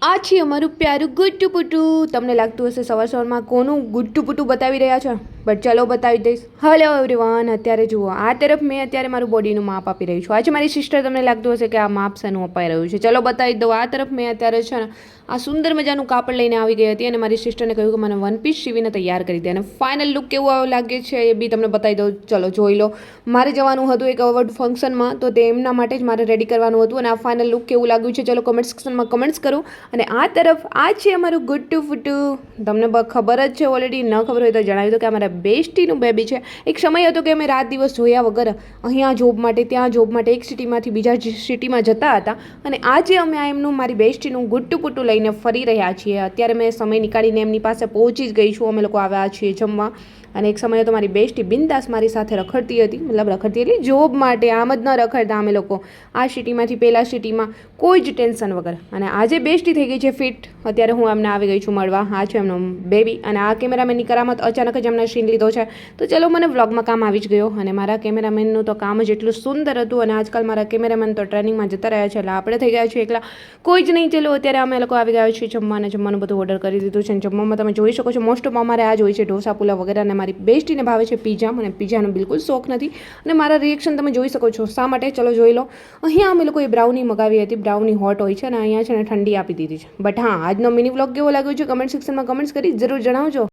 આ છે અમારું પ્યારું ગુટ્ટુ પુટ્ટુ. તમને લાગતું હશે સવાર સવારમાં કોનું ગુટ્ટુ પુટ્ટુ બતાવી રહ્યા છે, બટ ચલો બતાવી દઈશ. હેલો એવરીવન, અત્યારે જુઓ આ તરફ મેં અત્યારે મારું બોડીનું માપ આપી રહ્યું છું. આજે મારી સિસ્ટર, તમને લાગતું હશે કે આ માપ શાનું અપાઈ રહ્યું છે, ચલો બતાવી દઉં. આ તરફ મેં અત્યારે છે ને આ સુંદર મજાનું કાપડ લઈને આવી ગઈ હતી અને મારી સિસ્ટરને કહ્યું કે મને વન પીસ સીવીને તૈયાર કરી દે, અને ફાઇનલ લુક કેવું લાગે છે એ બી તમને બતાવી દઉં. ચલો જોઈ લો. મારે જવાનું હતું એક અવોર્ડ ફંક્શનમાં, તો તે એમના માટે જ મારે રેડી કરવાનું હતું, અને આ ફાઇનલ લુક કેવું લાગ્યું છે ચલો કમેન્ટ સેક્શનમાં કમેન્ટ્સ કરો. અને આ તરફ આ છે અમારું ગુટ્ટુ ફૂટુ. તમને ખબર જ છે ઓલરેડી, ન ખબર હોય તો જણાવી દો કે અમારા બેસ્ટીનું બેબી છે. એક સમય હતો કે અમે રાત દિવસ જોયા વગર અહીંયા જોબ માટે ત્યાં જોબ માટે એક સિટીમાંથી બીજા સિટીમાં જતા હતા, અને આજે અમે આ એમનું મારી બેસ્ટીનું ગુટ્ટુ પુટ્ટુ લઈને ફરી રહ્યા છીએ. અત્યારે મેં સમય નીકાળીને એમની પાસે પહોંચી જ ગઈ છું. અમે લોકો આવ્યા છીએ જમવા, અને એક સમયે તો મારી બેસ્ટી બિંદાસ મારી સાથે રખડતી હતી, મતલબ રખડતી એટલે જોબ માટે, આમ જ ન રખડતા અમે લોકો આ સિટીમાંથી પેલા સિટીમાં કોઈ જ ટેન્શન વગર. અને આજે બેસ્ટી થઈ ગઈ છે ફિટ. અત્યારે હું એમને આવી ગઈ છું મળવા. આ છે એમનો બેબી, અને આ કેમેરામેનની કરામત અચાનક જ એમને સીન લીધો છે, તો ચલો મને વ્લોગમાં કામ આવી જ ગયો. અને મારા કેમેરામેનનું તો કામ જ એટલું સુંદર હતું, અને આજકાલ મારા કેમેરામેન તો ટ્રેનિંગમાં જતા રહ્યા છે, એટલે આપણે થઈ ગયા છીએ એકલા, કોઈ જ નહીં. ચલો અત્યારે અમે લોકો આવી ગયા છીએ જમવા, અને જમવાનું બધું ઓર્ડર કરી દીધું છે. અને જમવામાં તમે જોઈ શકો છો મોસ્ટ ઓફ અમારે આ જ હોય છે, ઢોસા પુલાવ વગેરે. અને મારી બેસ્ટીને ભાવે છે પીઝા, મને પીઝાનો બિલકુલ શોખ નથી, અને મારા રિએક્શન તમે જોઈ શકો છો. શા માટે ચલો જોઈ લો. અહીંયા અમે લોકોએ બ્રાઉની મગાવી હતી, બ્રાઉની હોટ હોય છે, અને અહીંયા છે ને ઠંડી આપી દીધી છે. બટ હા, આજનો મિની વ્લોગ કેવો લાગ્યો છે કમેન્ટ સેક્શનમાં કમેન્ટ્સ કરી જરૂર જણાવજો.